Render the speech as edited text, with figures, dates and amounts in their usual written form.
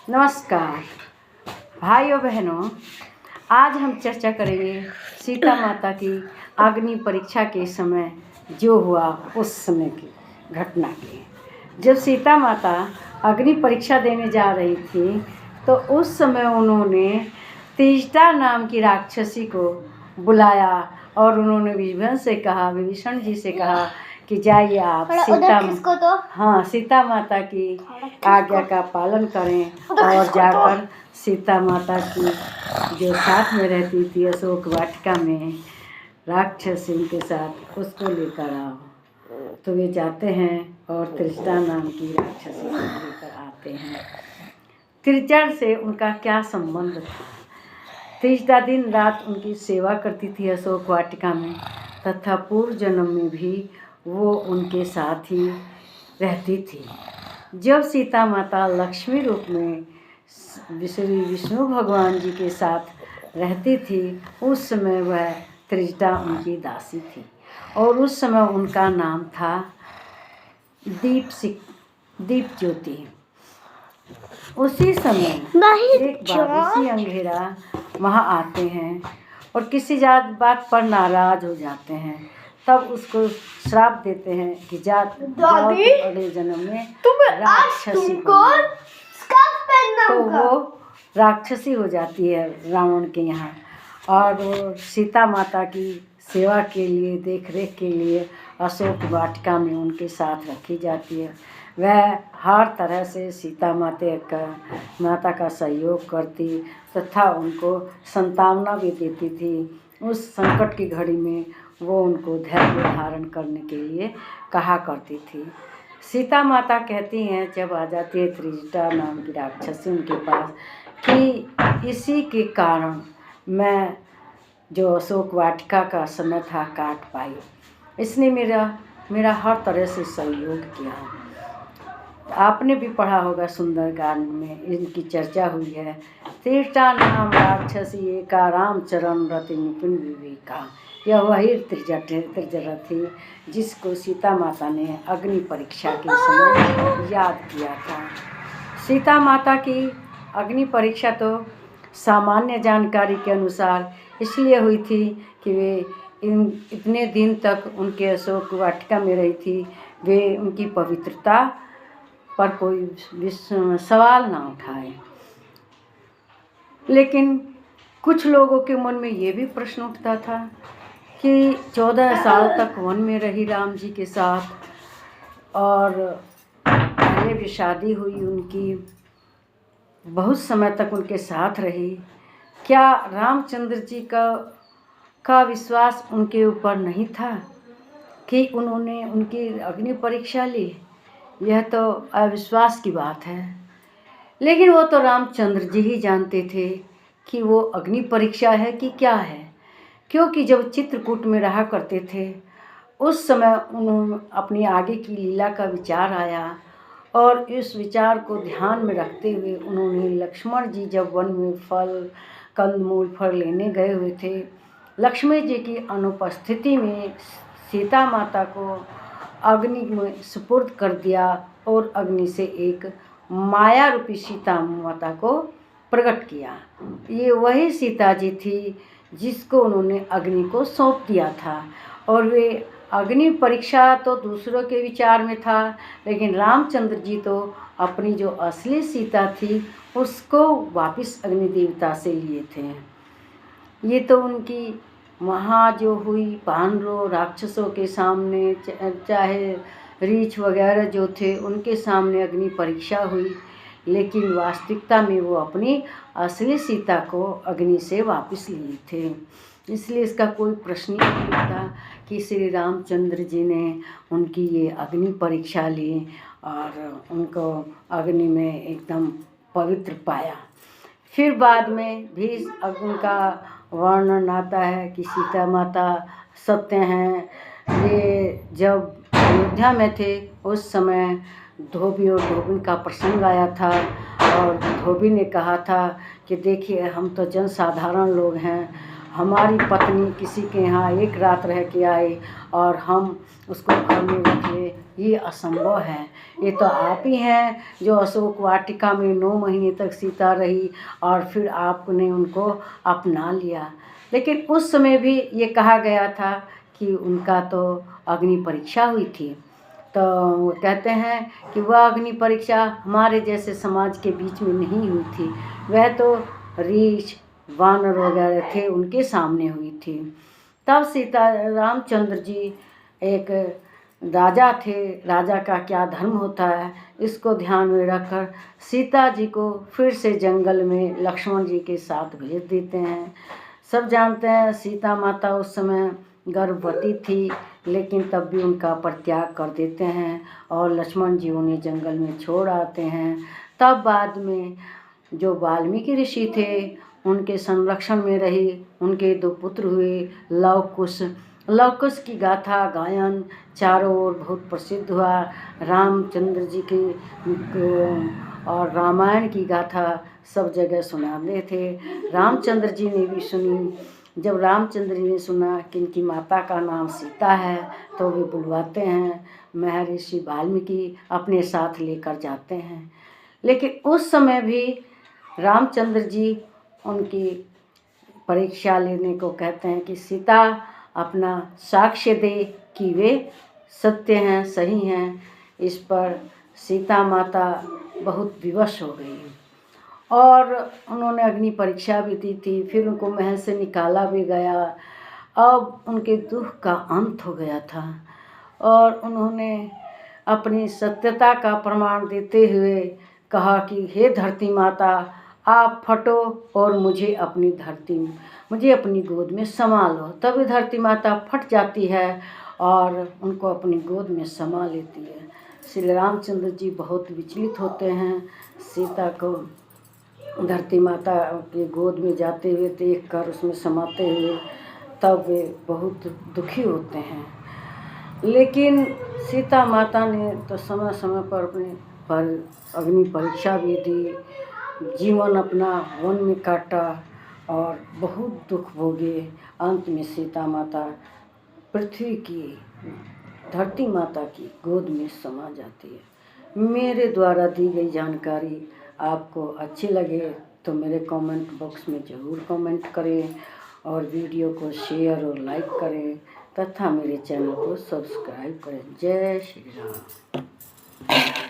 नमस्कार भाइयों बहनों, आज हम चर्चा करेंगे सीता माता की अग्नि परीक्षा के समय जो हुआ उस समय की घटना की। जब सीता माता अग्नि परीक्षा देने जा रही थी तो उस समय उन्होंने तीष्टा नाम की राक्षसी को बुलाया और उन्होंने विभीषण जी से कहा कि जाइए आप सीता माता की आज्ञा का पालन करें और जाकर सीता माता की जो साथ में रहती थी अशोक वाटिका में राक्षसी के साथ उसको लेकर आओ। तो वे जाते हैं और त्रिष्टा नाम की राक्षसी को लेकर आते हैं। त्रिजटा से उनका क्या संबंध था? त्रिष्टा दिन रात उनकी सेवा करती थी अशोक वाटिका में, तथा पूर्व जन्म में भी वो उनके साथ ही रहती थी। जब सीता माता लक्ष्मी रूप में श्री विष्णु भगवान जी के साथ रहती थी उस समय वह त्रिजटा उनकी दासी थी और उस समय उनका नाम था दीप ज्योति। उसी समय एक बाबूसी अंधेरा वहाँ आते हैं और किसी बात पर नाराज हो जाते हैं, तब उसको श्राप देते हैं कि जाओ अगले जन्म में राक्षसी तो वो राक्षसी हो जाती है रावण के यहाँ, और वो सीता माता की सेवा के लिए देख रेख के लिए अशोक वाटिका में उनके साथ रखी जाती है। वह हर तरह से सीता माता का सहयोग करती तथा उनको संतावना भी देती थी। उस संकट की घड़ी में वो उनको धैर्य धारण करने के लिए कहा करती थी। सीता माता कहती हैं जब आ जाती है त्रिजटा नाम की राक्षसी उनके पास कि इसी के कारण मैं जो अशोक वाटिका का समय था काट पाई, इसने मेरा हर तरह से सहयोग किया। आपने भी पढ़ा होगा सुंदरकांड में इनकी चर्चा हुई है। त्रिष्टा नाम राक्षसी एका रामचरण रति निपुण विवेका। यह वही त्रिजटा थी जिसको सीता माता ने अग्नि परीक्षा के समय याद किया था। सीता माता की अग्नि परीक्षा तो सामान्य जानकारी के अनुसार इसलिए हुई थी कि वे इतने दिन तक उनके अशोक वाटिका में रही थी, वे उनकी पवित्रता पर कोई सवाल ना उठाए। लेकिन कुछ लोगों के मन में ये भी प्रश्न उठता था कि 14 साल तक वन में रही राम जी के साथ, और पहले भी शादी हुई उनकी, बहुत समय तक उनके साथ रही, क्या रामचंद्र जी का विश्वास उनके ऊपर नहीं था कि उन्होंने उनकी अग्नि परीक्षा ली? यह तो अविश्वास की बात है। लेकिन वो तो रामचंद्र जी ही जानते थे कि वो अग्नि परीक्षा है कि क्या है, क्योंकि जब चित्रकूट में रहा करते थे उस समय उन्होंने अपनी आगे की लीला का विचार आया, और इस विचार को ध्यान में रखते हुए उन्होंने लक्ष्मण जी जब वन में कंदमूल फल लेने गए हुए थे, लक्ष्मण जी की अनुपस्थिति में सीता माता को अग्नि में सुपुर्द कर दिया और अग्नि से एक माया रूपी सीता माता को प्रकट किया। ये वही सीता जी थी जिसको उन्होंने अग्नि को सौंप दिया था, और वे अग्नि परीक्षा तो दूसरों के विचार में था, लेकिन रामचंद्र जी तो अपनी जो असली सीता थी उसको वापस अग्नि देवता से लिए थे। ये तो उनकी वहाँ जो हुई पांडवों राक्षसों के सामने, चाहे रीछ वगैरह जो थे उनके सामने अग्नि परीक्षा हुई, लेकिन वास्तविकता में वो अपनी असली सीता को अग्नि से वापस लिए थे। इसलिए इसका कोई प्रश्न ही नहीं उठता कि श्री रामचंद्र जी ने उनकी ये अग्नि परीक्षा ली और उनको अग्नि में एकदम पवित्र पाया। फिर बाद में भी उनका वर्णन आता है कि सीता माता सत्य हैं। ये जब अयोध्या में थे उस समय धोबी और धोबिन का प्रसंग आया था, और धोबी ने कहा था कि देखिए हम तो जनसाधारण लोग हैं हमारी पत्नी किसी के यहाँ एक रात रह के आए और हम उसको घर में रखे, ये असंभव है। ये तो आप ही हैं जो अशोक वाटिका में 9 महीने तक सीता रही और फिर आपने उनको अपना लिया। लेकिन उस समय भी ये कहा गया था कि उनका तो अग्नि परीक्षा हुई थी। तो वो कहते हैं कि वह अग्नि परीक्षा हमारे जैसे समाज के बीच में नहीं हुई थी, वह तो रीछ वानर वगैरह थे उनके सामने हुई थी। तब सीता रामचंद्र जी एक राजा थे, राजा का क्या धर्म होता है इसको ध्यान में रखकर सीता जी को फिर से जंगल में लक्ष्मण जी के साथ भेज देते हैं। सब जानते हैं सीता माता उस समय गर्भवती थी, लेकिन तब भी उनका परित्याग कर देते हैं और लक्ष्मण जी उन्हें जंगल में छोड़ आते हैं। तब बाद में जो वाल्मीकि ऋषि थे उनके संरक्षण में रही, उनके 2 पुत्र हुए लव कुश। लव कुश की गाथा गायन चारों ओर बहुत प्रसिद्ध हुआ। रामचंद्र जी की और रामायण की गाथा सब जगह सुनाते थे। रामचंद्र जी ने भी सुनी। जब रामचंद्र जी ने सुना कि इनकी माता का नाम सीता है तो वे बुलवाते हैं, महर्षि वाल्मीकि अपने साथ लेकर जाते हैं। लेकिन उस समय भी रामचंद्र जी उनकी परीक्षा लेने को कहते हैं कि सीता अपना साक्ष्य दे कि वे सत्य हैं, सही हैं। इस पर सीता माता बहुत विवश हो गई और उन्होंने अग्नि परीक्षा भी दी थी, फिर उनको महल से निकाला भी गया। अब उनके दुख का अंत हो गया था और उन्होंने अपनी सत्यता का प्रमाण देते हुए कहा कि हे धरती माता, आप फटो और मुझे अपनी गोद में समा लो। तभी धरती माता फट जाती है और उनको अपनी गोद में समा लेती है। श्री रामचंद्र जी बहुत विचलित होते हैं सीता को धरती माता की गोद में जाते हुए देखकर, उसमें समाते हुए, तब वे बहुत दुखी होते हैं। लेकिन सीता माता ने तो समय समय पर अग्नि परीक्षा भी दी, जीवन अपना वन में काटा और बहुत दुख भोगे। अंत में सीता माता पृथ्वी की, धरती माता की गोद में समा जाती है। मेरे द्वारा दी गई जानकारी आपको अच्छी लगे तो मेरे कमेंट बॉक्स में ज़रूर कमेंट करें और वीडियो को शेयर और लाइक करें तथा मेरे चैनल को सब्सक्राइब करें। जय श्री राम।